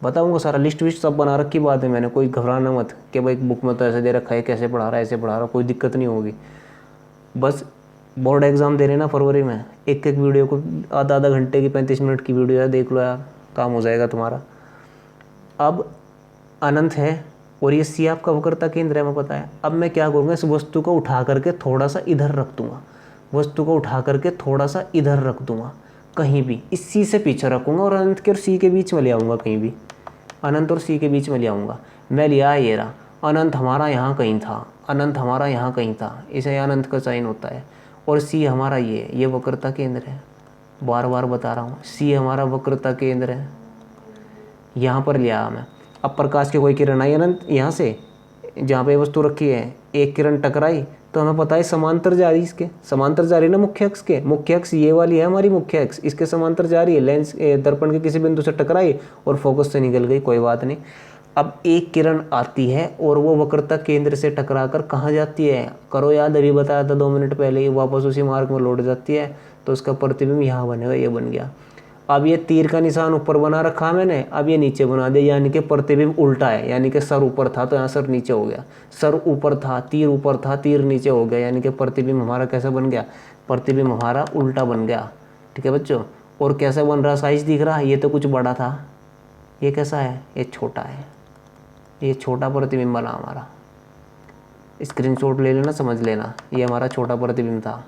बताऊँगा सारा, लिस्ट विस्ट सब बना रखी बात है मैंने, कोई घबराना मत कि भाई बुक में तो ऐसे दे रखा है, कैसे पढ़ा रहा है, ऐसे पढ़ा रहा, कोई दिक्कत नहीं होगी। बस बोर्ड एग्ज़ाम दे रहे ना फरवरी में, एक वीडियो को आधा घंटे की 35 मिनट की वीडियो है, देख लो यार, काम हो जाएगा तुम्हारा। अब अनंत है और ये सी आपका वक्रता केंद्र है, मैं पता है। अब मैं क्या करूँगा, इस वस्तु को उठा करके थोड़ा सा इधर रख दूँगा, वस्तु को उठा करके थोड़ा सा इधर रख दूँगा, कहीं भी इस सी से पीछे रखूँगा और अनंत के और सी के बीच में ले आऊँगा, कहीं भी अनंत और सी के बीच में ले आऊँगा। मैं लिया ये रहा, अनंत हमारा यहाँ कहीं था, अनंत हमारा यहाँ कहीं था, इसे अनंत का साइन होता है, और सी हमारा ये वक्रता केंद्र है। बार बार बता रहा हूँ, सी हमारा वक्रता केंद्र है, यहाँ पर लिया मैं। अब प्रकाश की कोई किरण आई अनंत यहाँ से, जहाँ पे वस्तु रखी है, एक किरण टकराई तो हमें पता है समांतर जा रही, इसके समांतर जा रही ना मुख्य अक्ष के। मुख्य अक्ष ये वाली है हमारी मुख्य अक्ष, इसके समांतर जा रही है। लेंस दर्पण के किसी बिंदु से टकराई और फोकस से निकल गई, कोई बात नहीं। अब एक किरण आती है और वो वक्रता केंद्र से टकरा कर कहाँ जाती है, करो याद, अभी बताया था 2 मिनट पहले ही, वापस उसी मार्ग में लौट जाती है। तो उसका प्रतिबिंब यहाँ बनेगा, ये बन गया। अब ये तीर का निशान ऊपर बना रखा मैंने, अब ये नीचे बना दिया, यानी कि प्रतिबिंब उल्टा है। यानी कि सर ऊपर था तो यहाँ सर नीचे हो गया, सर ऊपर था, तीर ऊपर था, तीर नीचे हो गया, यानी कि प्रतिबिंब हमारा कैसा बन गया, प्रतिबिंब हमारा उल्टा बन गया। ठीक है बच्चों। और कैसा बन रहा, साइज दिख रहा है, ये तो कुछ बड़ा था, ये कैसा है, ये छोटा है, ये छोटा प्रतिबिंब बना हमारा। स्क्रीनशॉट ले लेना, समझ लेना, ये हमारा छोटा प्रतिबिंब था,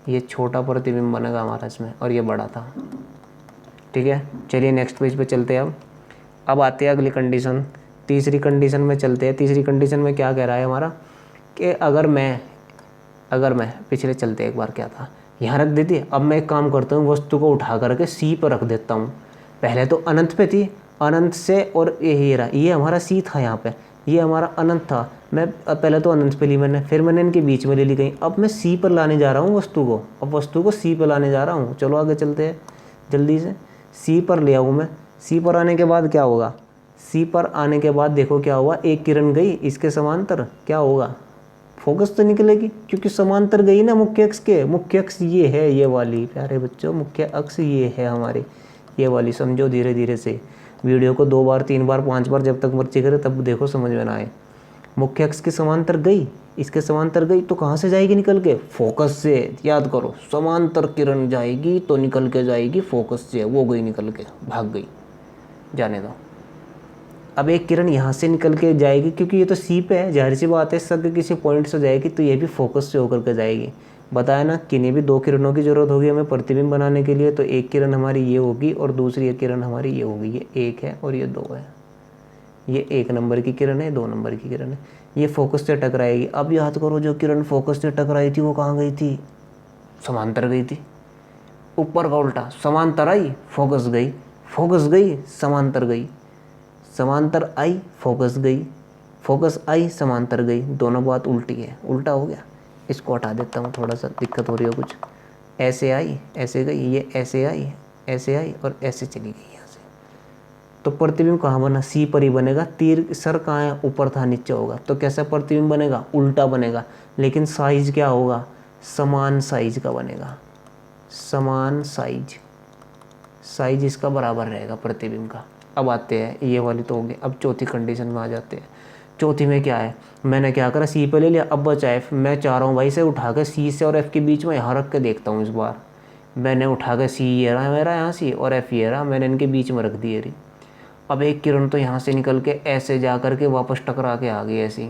ये छोटा प्रतिबिंब बनेगा हमारा इसमें, और ये बड़ा था। ठीक है, चलिए नेक्स्ट पेज पे चलते हैं। अब आते हैं अगली कंडीशन, तीसरी कंडीशन में चलते हैं। तीसरी कंडीशन में क्या कह रहा है हमारा कि अगर मैं पिछले चलते एक बार क्या था, यहाँ रख देती है। अब मैं एक काम करता हूँ, वस्तु को उठा करके सी पर रख देता हूँ। पहले तो अनंत पे थी, अनंत से, और ये रहा, ये हमारा सी था यहाँ पे, ये हमारा अनंत था। मैं पहले तो अनंत पे ली मैंने, फिर मैंने इनके बीच में ले ली गई। अब मैं सी पर लाने जा रहा हूँ वस्तु को, अब वस्तु को सी पर लाने जा रहा हूँ। चलो आगे चलते हैं जल्दी से। सी पर ले आऊँ मैं, सी पर आने के बाद क्या होगा, सी पर आने के बाद देखो क्या हुआ, एक किरण गई इसके समांतर, क्या होगा, फोकस तो निकलेगी क्योंकि समांतर गई ना मुख्य अक्ष के। मुख्य अक्ष ये है, ये वाली, प्यारे बच्चों मुख्य अक्ष ये है हमारी, ये वाली। समझो धीरे धीरे से, वीडियो को 2 बार 3 बार 5 बार जब तक मर्जी करे तब देखो, समझ में ना आए। मुख्य अक्ष के समांतर गई, इसके समांतर गई तो कहाँ से जाएगी निकल के, फोकस से। याद करो, समांतर किरण जाएगी तो निकल के जाएगी फोकस से, वो गई निकल के, भाग गई, जाने दो। अब एक किरण यहाँ से निकल के जाएगी क्योंकि ये तो सी पे है, जाहिर सी बात है, सब किसी पॉइंट से जाएगी तो ये भी फोकस से होकर के जाएगी। बताया ना, किन्हीं भी 2 किरणों की जरूरत होगी हमें प्रतिबिंब बनाने के लिए। तो एक किरण हमारी ये होगी और दूसरी एक किरण हमारी ये होगी। ये 1 है और ये 2 है, ये 1 नंबर की किरण है, 2 नंबर की किरण है, ये फोकस से टकराएगी। अब याद करो, जो किरण फोकस से टकराई थी वो कहाँ गई थी, समांतर गई थी। ऊपर का उल्टा, समांतर आई फोकस गई, फोकस गई समांतर गई, समांतर आई फोकस गई, फोकस आई समांतर गई। दोनों बात उल्टी है, उल्टा हो गया। इसको हटा देता हूँ, थोड़ा सा दिक्कत हो रही है कुछ। ऐसे आई ऐसे गई, ये ऐसे आई और ऐसे चली गई यहाँ से। तो प्रतिबिंब कहाँ बना, सी पर ही बनेगा। तीर सर कहाँ है, ऊपर था नीचे होगा, तो कैसा प्रतिबिंब बनेगा, उल्टा बनेगा। लेकिन साइज क्या होगा, समान साइज का बनेगा, समान साइज, साइज इसका बराबर रहेगा प्रतिबिंब का। अब आते हैं, ये वाली तो होगी। अब चौथी कंडीशन में आ जाते हैं। चौथी में क्या है, मैंने क्या करा, सी पे ले लिया, अब बचा एफ। मैं चाह रहा हूँ भाई से उठा के सी से और एफ के बीच में यहाँ रख के देखता हूँ इस बार। मैंने उठा के सी ये रहा मेरा यहाँ सी, और एफ ये रहा, मैंने इनके बीच में रख दी रही। अब एक किरण तो यहाँ से निकल के ऐसे जा कर के वापस टकरा के आ गई, ऐसे ही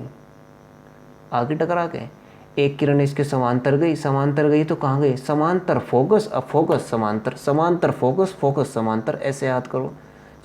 आगे टकरा के। एक किरण इसके समांतर गई, समांतर गई तो कहाँ गई, समांतर फोकस, अब फोकस समांतर, समांतर फोकस, फोकस समांतर, ऐसे याद करो,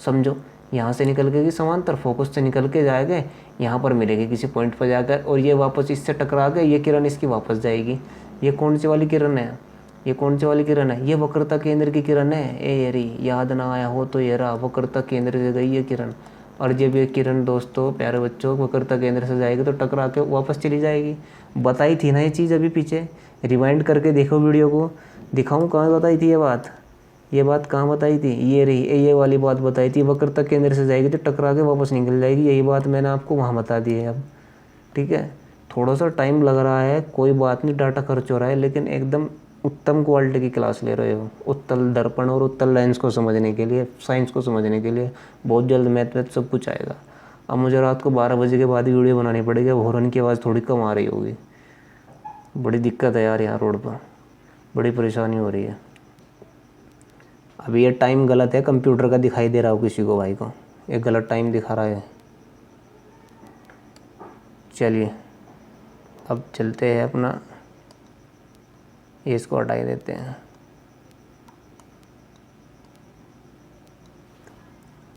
समझो। यहाँ से निकल के समांतर, फोकस से निकल के जाएगा, यहाँ पर मिलेगी किसी पॉइंट पर जाकर, और ये वापस इससे टकरा के ये किरण इसकी वापस जाएगी। ये कौन सी वाली किरण है, ये कौन सी वाली किरण है, ये वक्रता केंद्र की किरण है। ए रही, याद ना आया हो तो ये रहा, वक्रता केंद्र से गई ये किरण। और जब ये किरण दोस्तों प्यारे बच्चों वक्रता केंद्र से जाएगी तो टकरा के वापस चली जाएगी। बताई थी ना ये चीज़ अभी पीछे, रिवाइंड करके देखो वीडियो को, दिखाऊँ कहाँ बताई थी ये बात कहाँ बताई थी, ये रही, ये वाली बात बताई थी, वक्रता केंद्र से जाएगी तो टकरा के वापस निकल जाएगी। यही बात मैंने आपको वहाँ बता दी है अब। ठीक है, थोड़ा सा टाइम लग रहा है, कोई बात नहीं, डाटा खर्च हो रहा है, लेकिन एकदम उत्तम क्वालिटी की क्लास ले रहे हो। उत्तल दर्पण और उत्तल लेंस को समझने के लिए, साइंस को समझने के लिए बहुत जल्द मैथ सब कुछ आएगा। अब मुझे रात को 12 बजे के बाद ही वीडियो बनानी पड़ेगी। अब हॉर्न की आवाज़ थोड़ी कम आ रही होगी, बड़ी दिक्कत है यार, यहाँ रोड पर बड़ी परेशानी हो रही है। अभी ये टाइम गलत है, कंप्यूटर का दिखाई दे रहा हो किसी को भाई को, ये गलत टाइम दिखा रहा है। चलिए अब चलते हैं अपना, ये इसको हटा देते हैं।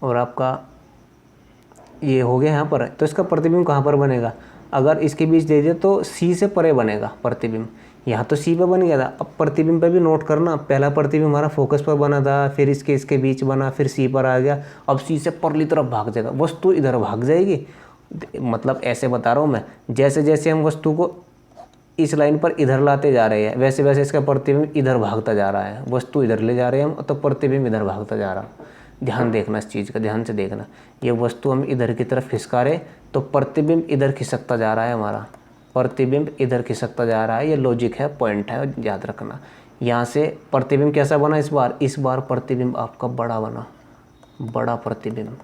और आपका ये हो गया यहाँ पर, तो इसका प्रतिबिंब कहाँ पर बनेगा, अगर इसके बीच दे दिया तो सी से परे बनेगा प्रतिबिंब। यहाँ तो सी पे बन गया था, अब प्रतिबिंब पे भी नोट करना, पहला प्रतिबिंब हमारा फोकस पर बना था, फिर इसके बीच बना, फिर सी पर आ गया, अब सी से परली तरफ भाग जाएगा, वस्तु इधर भाग जाएगी मतलब ऐसे बता रहा हूँ मैं, जैसे जैसे हम वस्तु को इस लाइन पर इधर लाते जा रहे हैं वैसे वैसे इसका प्रतिबिंब इधर भागता जा रहा है। वस्तु इधर ले जा रहे हैं हम तो प्रतिबिंब इधर भागता जा रहा। ध्यान देखना इस चीज़ का, ध्यान से देखना। ये वस्तु हम इधर की तरफ खिसका रहे तो प्रतिबिंब इधर खिसकता जा रहा है हमारा, प्रतिबिंब इधर खिसकता जा रहा है। ये लॉजिक है, पॉइंट है, याद रखना। यहाँ से प्रतिबिंब कैसा बना इस बार प्रतिबिंब आपका बड़ा बना, बड़ा प्रतिबिंब,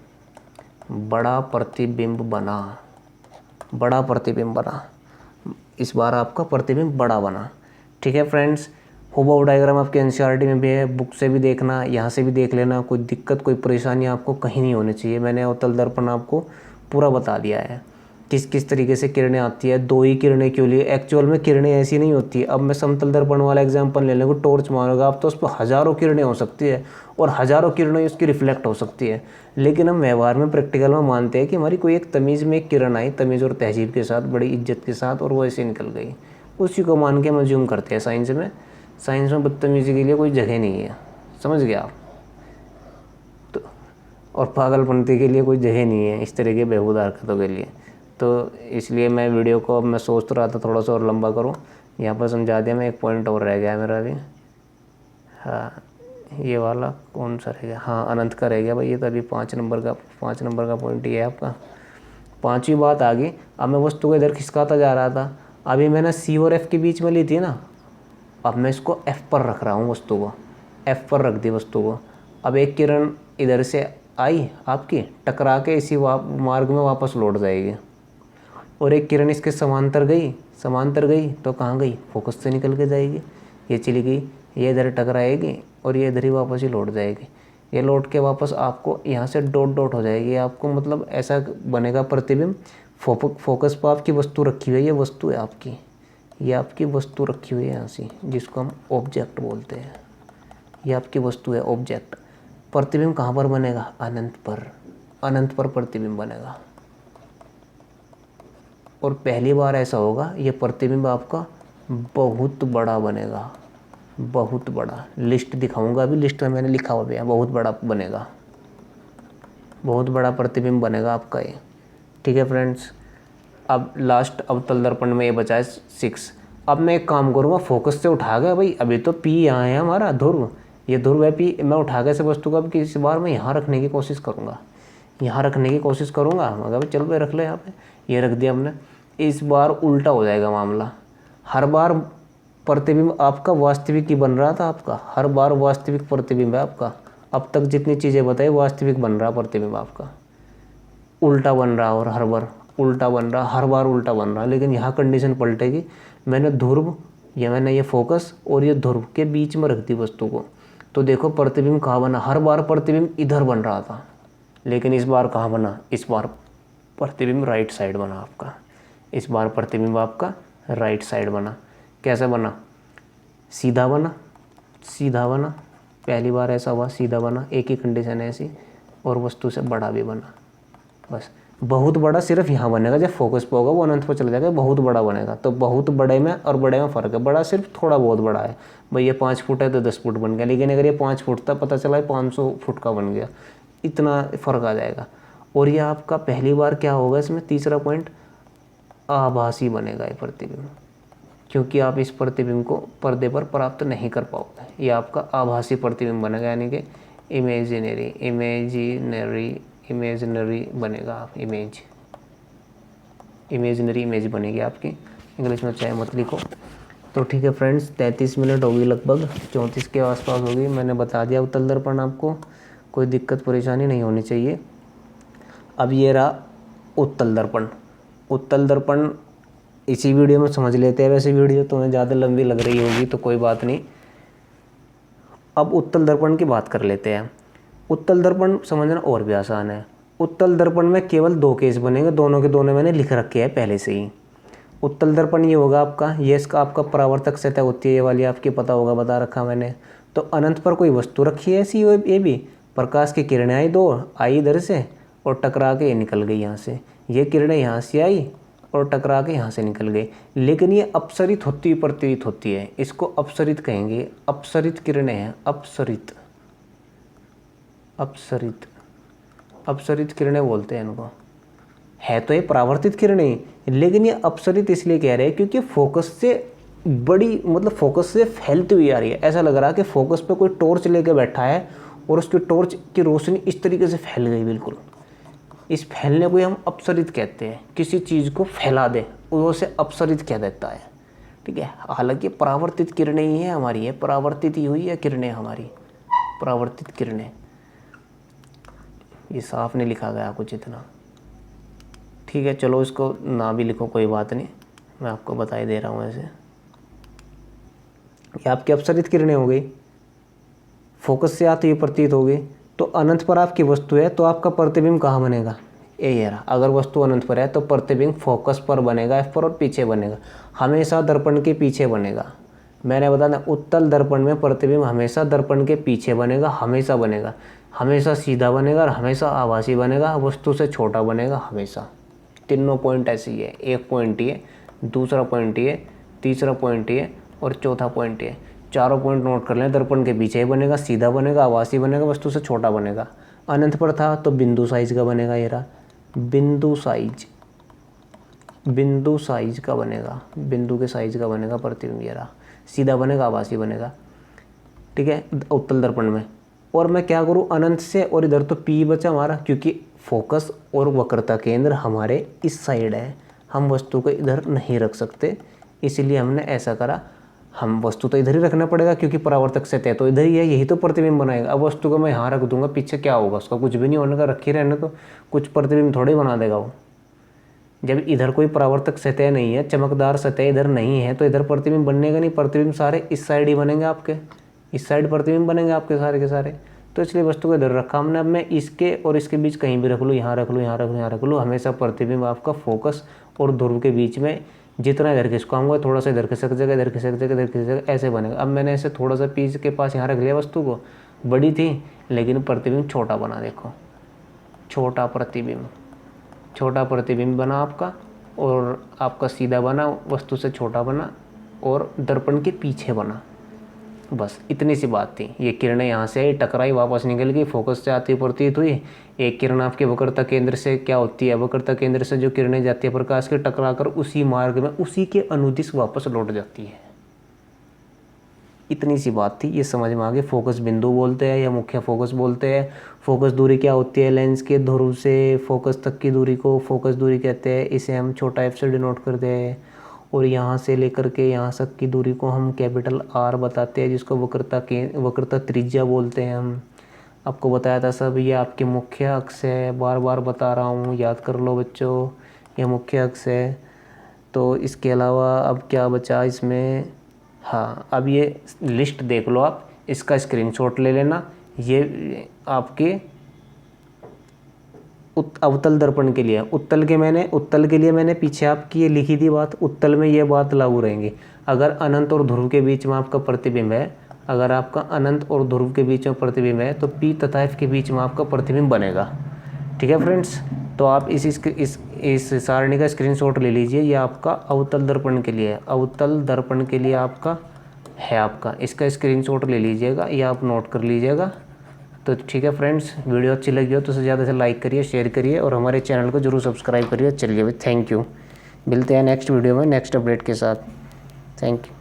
बड़ा प्रतिबिंब बना, बड़ा प्रतिबिंब बना। इस बार आपका प्रतिबिंब बड़ा बना। ठीक है फ्रेंड्स, हुबहू डायग्राम आपके एनसीईआरटी में भी है, बुक से भी देखना, यहाँ से भी देख लेना। कोई दिक्कत कोई परेशानी आपको कहीं नहीं होनी चाहिए। मैंने अवतल दर्पण आपको पूरा बता दिया है किस किस तरीके से किरणें आती है। 2 ही किरणें क्यों लिए, एक्चुअल में किरणें ऐसी नहीं होती है। अब मैं समतल दर्पण वाला एग्जाम्पल ले लूँगा, टॉर्च मारोगा आप तो उस पर हज़ारों किरणें हो सकती है और हज़ारों किरणें उसकी रिफ्लेक्ट हो सकती है। लेकिन हम व्यवहार में प्रैक्टिकल में मानते हैं कि हमारी कोई एक तमीज़ में एक किरण आई, तमीज़ और तहजीब के साथ, बड़ी इज्जत के साथ, और वो ऐसे निकल गई। उसी को मान के हम अज्यूम करते हैं। साइंस में बदतमीज़ी के लिए कोई जगह नहीं है, समझ गया आप। तो और पागलपंती के लिए कोई जगह नहीं है, इस तरह के बेहूदा हरकतों के लिए। तो इसलिए मैं वीडियो को, अब मैं सोच तो रहा था थोड़ा सा और लंबा करूं, यहाँ पर समझा दिया मैं। एक पॉइंट और रह गया है मेरा अभी। हाँ, ये वाला कौन सा रह गया, हाँ अनंत का रह गया भाई। ये तो अभी 5 नंबर का पॉइंट ये है आपका। 5वीं बात आ गई। अब मैं वस्तु को इधर खिसकाता जा रहा था, अभी मैंने सी और एफ के बीच में ली थी ना, अब मैं इसको एफ पर रख रहा हूँ, वस्तु को एफ पर रख दी वस्तु को। अब एक किरण इधर से आई आपकी, टकरा के इसी मार्ग में वापस लौट जाएगी, और एक किरण इसके समांतर गई तो कहाँ गई, फोकस से निकल के जाएगी। ये चली गई, ये इधर टकराएगी और ये इधर ही वापस ही लौट जाएगी। ये लौट के वापस आपको यहाँ से डॉट डॉट हो जाएगी आपको, मतलब ऐसा बनेगा प्रतिबिंब। फोकस पर आपकी वस्तु रखी हुई है, ये वस्तु है आपकी, ये आपकी वस्तु रखी हुई है यहाँ से, जिसको हम ऑब्जेक्ट बोलते हैं। ये आपकी वस्तु है ऑब्जेक्ट। प्रतिबिंब कहाँ पर बनेगा, अनंत पर प्रतिबिंब बनेगा। और पहली बार ऐसा होगा, ये प्रतिबिंब आपका बहुत बड़ा बनेगा, बहुत बड़ा। लिस्ट दिखाऊंगा अभी, लिस्ट में मैंने लिखा हुआ है, बहुत बड़ा बनेगा, बहुत बड़ा प्रतिबिंब बनेगा आपका ये। ठीक है फ्रेंड्स, अब लास्ट अवतल दर्पण में ये बचा है 6। अब मैं एक काम करूँगा, फोकस से उठा गया भाई, अभी तो पी यहाँ है हमारा ध्रुव, ये ध्रुव है पी, मैं उठा गया से वस्तु को अब किसी बार मैं यहाँ रखने की कोशिश करूँगा, मगर भाई चलो भाई रख लो यहाँ पे। ये रख दिया हमने। इस बार उल्टा हो जाएगा मामला। हर बार प्रतिबिंब आपका वास्तविक ही बन रहा था आपका, हर बार वास्तविक प्रतिबिंब है आपका। अब तक जितनी चीज़ें बताई वास्तविक बन रहा प्रतिबिंब आपका, उल्टा बन रहा, और हर बार उल्टा बन रहा। लेकिन यहाँ कंडीशन पलटेगी। मैंने ध्रुव या मैंने ये फोकस और ये ध्रुव के बीच में रख दी वस्तु को, तो देखो प्रतिबिंब कहाँ बना, हर बार प्रतिबिंब इधर बन रहा था, लेकिन इस बार कहाँ बना, इस बार प्रतिबिंब राइट साइड बना आपका। इस बार प्रतिबिंब आपका राइट साइड बना। कैसे बना, सीधा बना। पहली बार ऐसा हुआ, सीधा बना, एक ही कंडीशन है ऐसी, और वस्तु से बड़ा भी बना। बस बहुत बड़ा सिर्फ यहाँ बनेगा, जब फोकस पे होगा वो अनंत पर चला जाएगा, बहुत बड़ा बनेगा। तो बहुत बड़े में और बड़े में फ़र्क है। बड़ा सिर्फ थोड़ा बहुत बड़ा है भाई, ये 5 फुट है तो 10 फुट बन गया, लेकिन अगर ये 5 फुट था पता चला है 500 फुट का बन गया, इतना फ़र्क आ जाएगा। और ये आपका पहली बार क्या होगा इसमें, तीसरा पॉइंट, आभासी बनेगा ये प्रतिबिंब, क्योंकि आप इस प्रतिबिंब को पर्दे पर प्राप्त नहीं कर पाओगे। ये आपका आभासी प्रतिबिंब बनेगा, यानी कि इमेजिनरी बनेगा। आप इमेजिनरी इमेज बनेगी आपकी। इंग्लिश में चाहे मत लिखो। तो ठीक है फ्रेंड्स, 33 मिनट होगी, लगभग 34 के आसपास होगी। मैंने बता दिया उत्तल दर्पण, आपको कोई दिक्कत परेशानी नहीं होनी चाहिए। अब ये रहा उत्तल दर्पण। इसी वीडियो में समझ लेते हैं। वैसे वीडियो तुम्हें ज़्यादा लंबी लग रही होगी तो कोई बात नहीं। अब उत्तल दर्पण की बात कर लेते हैं। उत्तल दर्पण समझना और भी आसान है। उत्तल दर्पण में केवल 2 केस बनेंगे, दोनों के दोनों मैंने लिख रखे हैं पहले से ही। उत्तल दर्पण ये होगा आपका, ये इसका आपका परावर्तक सतह होती है, ये वाली आपकी पता होगा, बता रखा मैंने। तो अनंत पर कोई वस्तु रखी है ऐसी, ये भी प्रकाश की किरणें आई, 2 आई इधर से और टकरा के ये निकल गई यहाँ से। ये किरणें यहाँ से आई और टकरा के यहाँ से निकल गई, लेकिन ये अपसरित होती हुई प्रतीत होती है। इसको अपसरित कहेंगे, अपसरित किरणें हैं, अपसरित किरणें बोलते हैं इनको। है तो ये परावर्तित किरणें, लेकिन ये अपसरित इसलिए कह रहे हैं क्योंकि फोकस से बड़ी, मतलब फोकस से फैलती हुई आ रही है। ऐसा लग रहा है कि फोकस पे कोई टॉर्च लेके बैठा है और उसकी टॉर्च की रोशनी इस तरीके से फैल गई बिल्कुल। इस फैलने को ही हम अपसरित कहते हैं। किसी चीज़ को फैला दे वो उसे अपसरित कह देता है, ठीक है। हालांकि परावर्तित किरणें ही है हमारी, है परावर्तित ही हुई है किरणें हमारी, परावर्तित किरणें। ये साफ नहीं लिखा गया कुछ इतना, ठीक है। चलो इसको ना भी लिखो कोई बात नहीं, मैं आपको बता ही दे रहा हूँ ऐसे। ये आपकी अपसरित किरणें हो गई, फोकस से आती हुई प्रतीत हो गई। तो अनंत पर आपकी वस्तु है तो आपका प्रतिबिंब कहाँ बनेगा, ये रहा। अगर वस्तु अनंत पर है तो प्रतिबिंब फोकस पर बनेगा, एफ पर, और पीछे बनेगा, हमेशा दर्पण के पीछे बनेगा। मैंने बताया उत्तल दर्पण में प्रतिबिंब हमेशा दर्पण के पीछे बनेगा, हमेशा बनेगा, हमेशा सीधा बनेगा और हमेशा आभासी बनेगा, वस्तु से छोटा बनेगा हमेशा। तीनों पॉइंट ऐसे ही है, एक पॉइंट ये, दूसरा पॉइंट ये, तीसरा पॉइंट ये और चौथा पॉइंट ये। चारों पॉइंट नोट कर लें। दर्पण के पीछे बनेगा, सीधा बनेगा, आभासी बनेगा, वस्तु से छोटा बनेगा। अनंत पर था तो बिंदु साइज का बनेगा, ये रहा बिंदु साइज, बिंदु साइज का बनेगा, बिंदु के साइज का बनेगा प्रतिबिंब, ये रहा। सीधा बनेगा, आभासी बनेगा, ठीक है, उत्तल दर्पण में। और मैं क्या करूँ, अनंत से, और इधर तो पी बचा हमारा, क्योंकि फोकस और वक्रता केंद्र हमारे इस साइड है, हम वस्तु को इधर नहीं रख सकते, इसलिए हमने ऐसा करा। हम वस्तु तो इधर ही रखना पड़ेगा क्योंकि परावर्तक सतह तो इधर ही है, यही तो प्रतिबिंब बनाएगा। अब वस्तु को मैं यहाँ रख दूंगा, पीछे क्या होगा, उसका कुछ भी नहीं होने का, रखे रहने तो कुछ प्रतिबिंब थोड़े बना देगा वो। जब इधर कोई परावर्तक सतह नहीं है, चमकदार सतह इधर नहीं है, तो इधर प्रतिबिंब बनेगा नहीं। प्रतिबिंब सारे इस साइड ही बनेंगे आपके, इस साइड प्रतिबिंब बनेंगे आपके सारे के सारे। तो इसलिए वस्तु को इधर रखा हमने। अब मैं इसके और इसके बीच कहीं भी रख लूँ, यहाँ रख लूँ, यहाँ रख लूँ, यहाँ रख लूँ, हमेशा प्रतिबिंब आपका फोकस और ध्रुव के बीच में जितना इधर खिसकाऊंगा, थोड़ा सा इधर खिसक जाएगा, इधर खिसक जाएगा, इधर खिसक जाएगा, ऐसे बनेगा। अब मैंने ऐसे थोड़ा सा पीस के पास यहाँ रख लिया, वस्तु को बड़ी थी लेकिन प्रतिबिंब छोटा बना, देखो छोटा प्रतिबिंब, छोटा प्रतिबिंब बना आपका, और आपका सीधा बना, वस्तु से छोटा बना और दर्पण के पीछे बना। बस इतनी सी बात थी। ये किरणें यहाँ से आई, टकराई, वापस निकल गई, फोकस से आती प्रतीत हुई। एक किरण आपके वक्रता केंद्र से क्या होती है, वक्रता केंद्र से जो किरणें जाती है प्रकाश के, टकराकर उसी मार्ग में, उसी के अनुदिश वापस लौट जाती है। इतनी सी बात थी, ये समझ में आ गई। फोकस बिंदु बोलते हैं या मुख्य फोकस बोलते हैं। फोकस दूरी क्या होती है, लेंस के ध्रुव से फोकस तक की दूरी को फोकस दूरी कहते हैं। इसे हम छोटा एफ से डिनोट करते हैं। और यहाँ से लेकर के यहाँ तक की दूरी को हम कैपिटल आर बताते हैं, जिसको वक्रता त्रिज्या बोलते हैं हम। आपको बताया था सब, ये आपके मुख्य अक्ष है, बार बार बता रहा हूँ, याद कर लो बच्चों, ये मुख्य अक्ष है। तो इसके अलावा अब क्या बचा इसमें, हाँ अब ये लिस्ट देख लो आप, इसका स्क्रीनशॉट ले लेना। ये आपके अवतल दर्पण के लिए, उत्तल के लिए मैंने पीछे आपकी ये लिखी थी बात, उत्तल में ये बात लागू रहेंगी। अगर अनंत और ध्रुव के बीच में आपका प्रतिबिंब है, अगर आपका अनंत और ध्रुव के बीच में प्रतिबिंब है तो पी तथा एफ के बीच में आपका प्रतिबिंब बनेगा। ठीक है फ्रेंड्स, तो आप इस सारणी का स्क्रीनशॉट ले लीजिए। ये आपका अवतल दर्पण के लिए है, अवतल दर्पण के लिए आपका है, आपका इसका स्क्रीनशॉट ले लीजिएगा या आप नोट कर लीजिएगा। तो ठीक है फ्रेंड्स, वीडियो अच्छी लगी हो तो ज़्यादा से लाइक करिए, शेयर करिए और हमारे चैनल को जरूर सब्सक्राइब करिए। चलिए भाई, थैंक यू। मिलते हैं नेक्स्ट वीडियो में नेक्स्ट अपडेट के साथ। Thank you.